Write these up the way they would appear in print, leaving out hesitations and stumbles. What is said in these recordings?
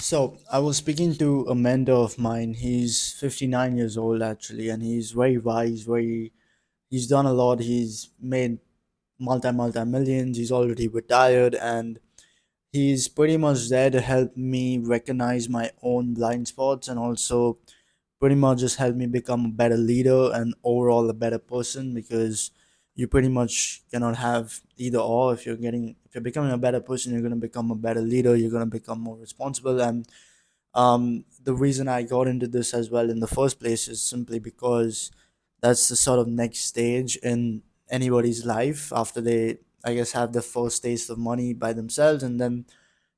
So I was speaking to a mentor of mine. He's 59 years old actually, and he's very wise. He's done a lot. He's made multi millions. He's already retired, and he's pretty much there to help me recognize my own blind spots and also pretty much just help me become a better leader and overall a better person because you pretty much cannot have either or. If you're becoming a better person, you're going to become a better leader, you're going to become more responsible. And the reason I got into this as well in the first place is simply because that's the sort of next stage in anybody's life after they, I guess, have the first taste of money by themselves, and then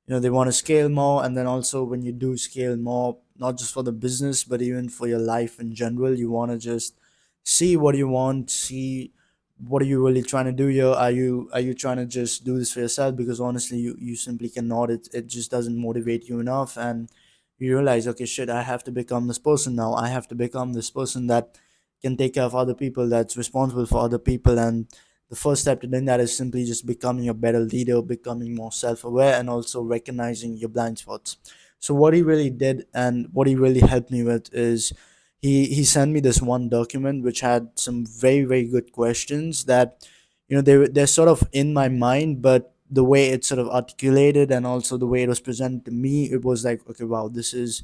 they want to scale more. And then also when you do scale more, not just for the business but even for your life in general, you want to just see what you want, see what are you really trying to do here. Are you trying to just do this for yourself? Because honestly, you simply cannot. It just doesn't motivate you enough, and you realize, okay, shit, I have to become this person now. I have to become this person that can take care of other people, that's responsible for other people. And the first step to doing that is simply just becoming a better leader, becoming more self-aware, and also recognizing your blind spots. So what he really did and what he really helped me with is he sent me this one document which had some very very good questions that they're sort of in my mind, but the way it's sort of articulated and also the way it was presented to me, it was like, okay, wow, this is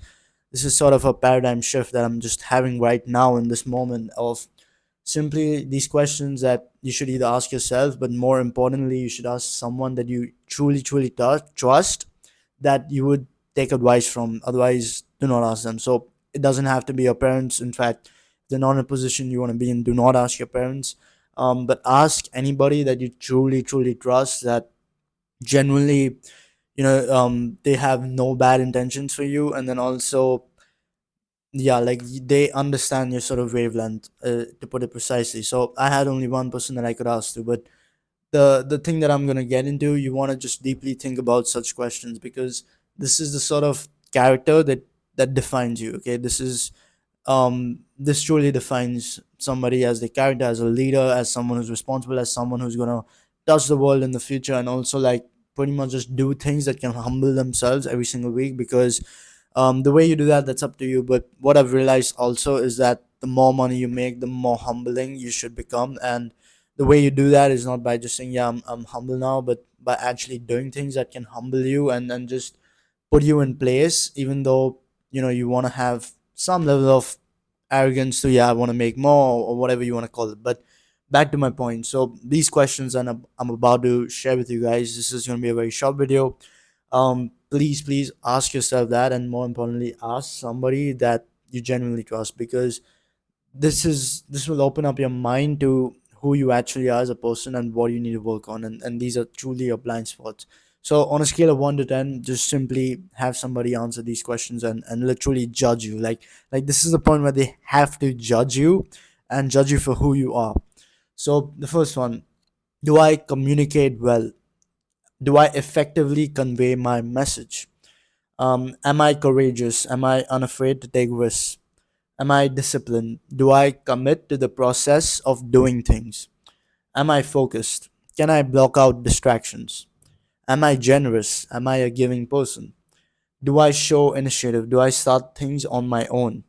sort of a paradigm shift that I'm just having right now in this moment of simply these questions that you should either ask yourself, but more importantly, you should ask someone that you truly, truly trust, that you would take advice from. Otherwise, do not ask them. So it doesn't have to be your parents. In fact, if they're not in a position you want to be in, do not ask your parents. But ask anybody that you truly, truly trust, that genuinely, they have no bad intentions for you. And then also, yeah, like they understand your sort of wavelength, to put it precisely. So I had only one person that I could ask to, but the thing that I'm going to get into, you want to just deeply think about such questions, because this is the sort of character that defines you. Okay, this truly defines somebody as the character, as a leader, as someone who's responsible, as someone who's going to touch the world in the future, and also like pretty much just do things that can humble themselves every single week. Because the way you do that, that's up to you. But what I've realized also is that the more money you make, the more humbling you should become. And the way you do that is not by just saying, yeah, I'm humble now, but by actually doing things that can humble you and just put you in place, even though you want to have some level of arrogance to, yeah, I want to make more, or whatever you want to call it. But back to my point. So these questions and I'm about to share with you guys, this is going to be a very short video. Please ask yourself that, and more importantly, ask somebody that you genuinely trust, because this will open up your mind to who you actually are as a person and what you need to work on. And these are truly your blind spots. So on a scale of 1 to 10, just simply have somebody answer these questions and literally judge you, like this is the point where they have to judge you and judge you for who you are. So the first one: do I communicate well? Do I effectively convey my message? Am I courageous? Am I unafraid to take risks? Am I disciplined? Do I commit to the process of doing things? Am I focused? Can I block out distractions? Am I generous? Am I a giving person? Do I show initiative? Do I start things on my own?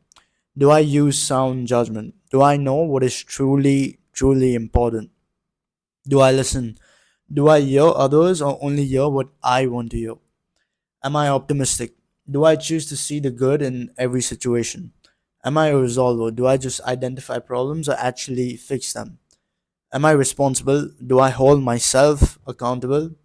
Do I use sound judgment? Do I know what is truly, truly important? Do I listen? Do I hear others or only hear what I want to hear? Am I optimistic? Do I choose to see the good in every situation? Am I a resolver? Do I just identify problems or actually fix them? Am I responsible? Do I hold myself accountable?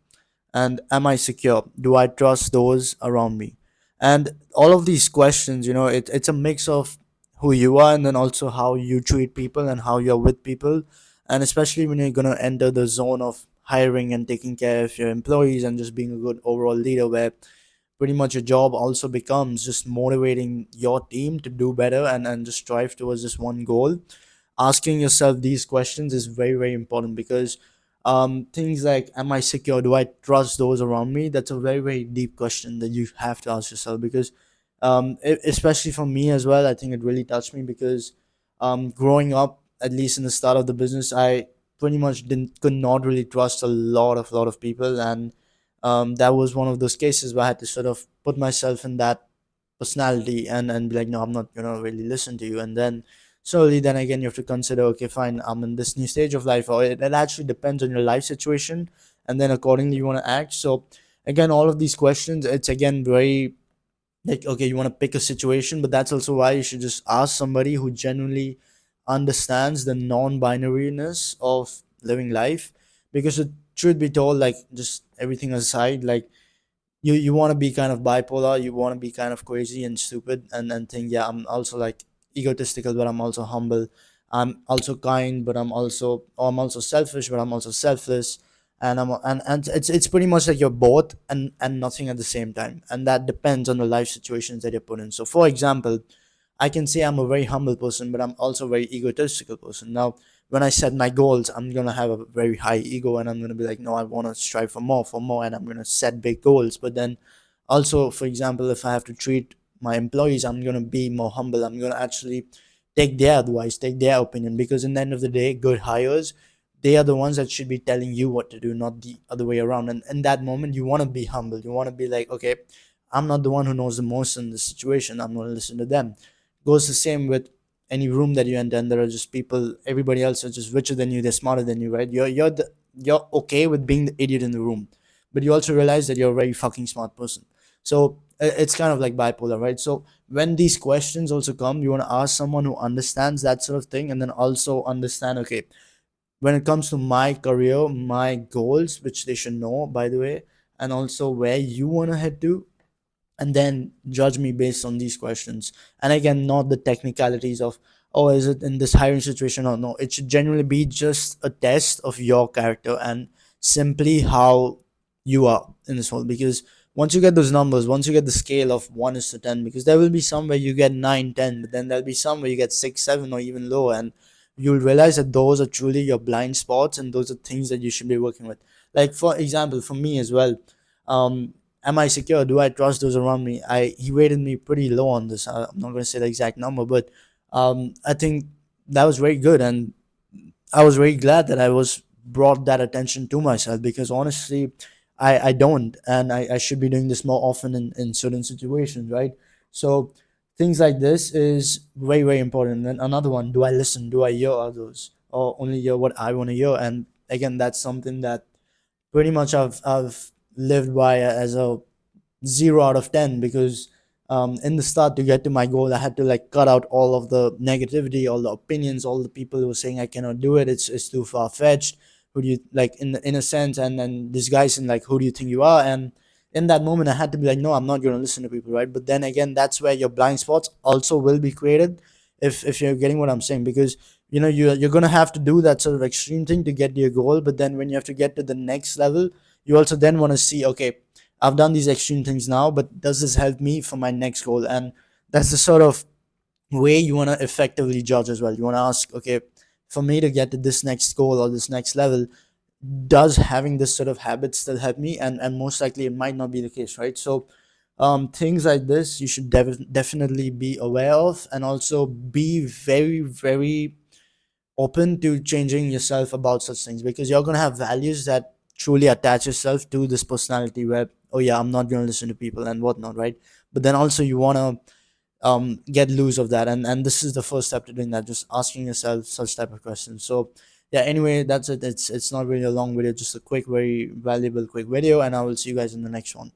And am I secure? Do I trust those around me? And all of these questions, it's a mix of who you are and then also how you treat people and how you're with people. And especially when you're going to enter the zone of hiring and taking care of your employees and just being a good overall leader, where pretty much your job also becomes just motivating your team to do better and just strive towards this one goal. Asking yourself these questions is very very important, because things like, am I secure? Do I trust those around me? That's a very very deep question that you have to ask yourself. Because especially for me as well, I think it really touched me, because growing up, at least in the start of the business, I pretty much didn't could not really trust a lot of people. And that was one of those cases where I had to sort of put myself in that personality and be like, no, I'm not gonna really listen to you. And then slowly, then again, you have to consider, okay, fine, I'm in this new stage of life, or it actually depends on your life situation, and then accordingly you want to act. So again, all of these questions, it's again very like, okay, you want to pick a situation, but that's also why you should just ask somebody who genuinely understands the non-binariness of living life. Because it should be told, like, just everything aside, like, you want to be kind of bipolar, you want to be kind of crazy and stupid, and think, yeah, I'm also like egotistical, but I'm also humble. I'm also kind, but I'm also selfish, but I'm also selfless. And it's pretty much like you're both and nothing at the same time, and that depends on the life situations that you're put in. So for example, I can say I'm a very humble person, but I'm also a very egotistical person. Now, when I set my goals, I'm gonna have a very high ego, and I'm gonna be like, no, I want to strive for more, and I'm gonna set big goals. But then, also, for example, if I have to treat my employees, I'm gonna be more humble. I'm gonna actually take their advice, take their opinion, because in the end of the day, good hires, they are the ones that should be telling you what to do, not the other way around. And in that moment, you want to be humble. You want to be like, okay, I'm not the one who knows the most in this situation. I'm gonna listen to them. Goes the same with any room that you enter, and there are just people, everybody else is just richer than you, they're smarter than you, right? You're okay with being the idiot in the room, but you also realize that you're a very fucking smart person. So it's kind of like bipolar, right? So when these questions also come, you want to ask someone who understands that sort of thing, and then also understand, okay, when it comes to my career, my goals, which they should know, by the way, and also where you want to head to, and then judge me based on these questions. And again, not the technicalities of, oh, is it in this hiring situation or no. It should genuinely be just a test of your character and simply how you are in this whole. Because once you get those numbers, once you get the scale of 1 is to 10, because there will be some where you get 9, 10, but then there'll be some where you get 6, 7, or even lower, and you'll realize that those are truly your blind spots, and those are things that you should be working with. Like for example, for me as well, am I secure? Do I trust those around me? He rated me pretty low on this. I'm not going to say the exact number, but I think that was very good, and I was very glad that I was brought that attention to myself, because honestly, I don't, and I should be doing this more often in certain situations, right? So things like this is very very important. And then another one: do I listen? Do I hear others, or only hear what I want to hear? And again, that's something that pretty much I've lived by as a 0 out of 10, because in the start, to get to my goal, I had to like cut out all of the negativity, all the opinions, all the people who were saying I cannot do it, it's too far fetched, who do you like, in a sense, and then this guy's in like, who do you think you are? And in that moment, I had to be like, no, I'm not going to listen to people, right? But then again, that's where your blind spots also will be created, if you're getting what I'm saying. Because you're going to have to do that sort of extreme thing to get to your goal, but then when you have to get to the next level, you also then want to see, okay, I've done these extreme things now, but does this help me for my next goal? And that's the sort of way you want to effectively judge as well. You want to ask, okay, for me to get to this next goal or this next level, does having this sort of habit still help me? And most likely it might not be the case, right? So things like this you should definitely be aware of, and also be very very open to changing yourself about such things, because you're going to have values that truly attach yourself to this personality where, oh yeah, I'm not going to listen to people and whatnot, right? But then also you want to get loose of that, and this is the first step to doing that, just asking yourself such type of questions. So yeah, anyway, that's it. It's not really a long video, just a quick, very valuable quick video, and I will see you guys in the next one.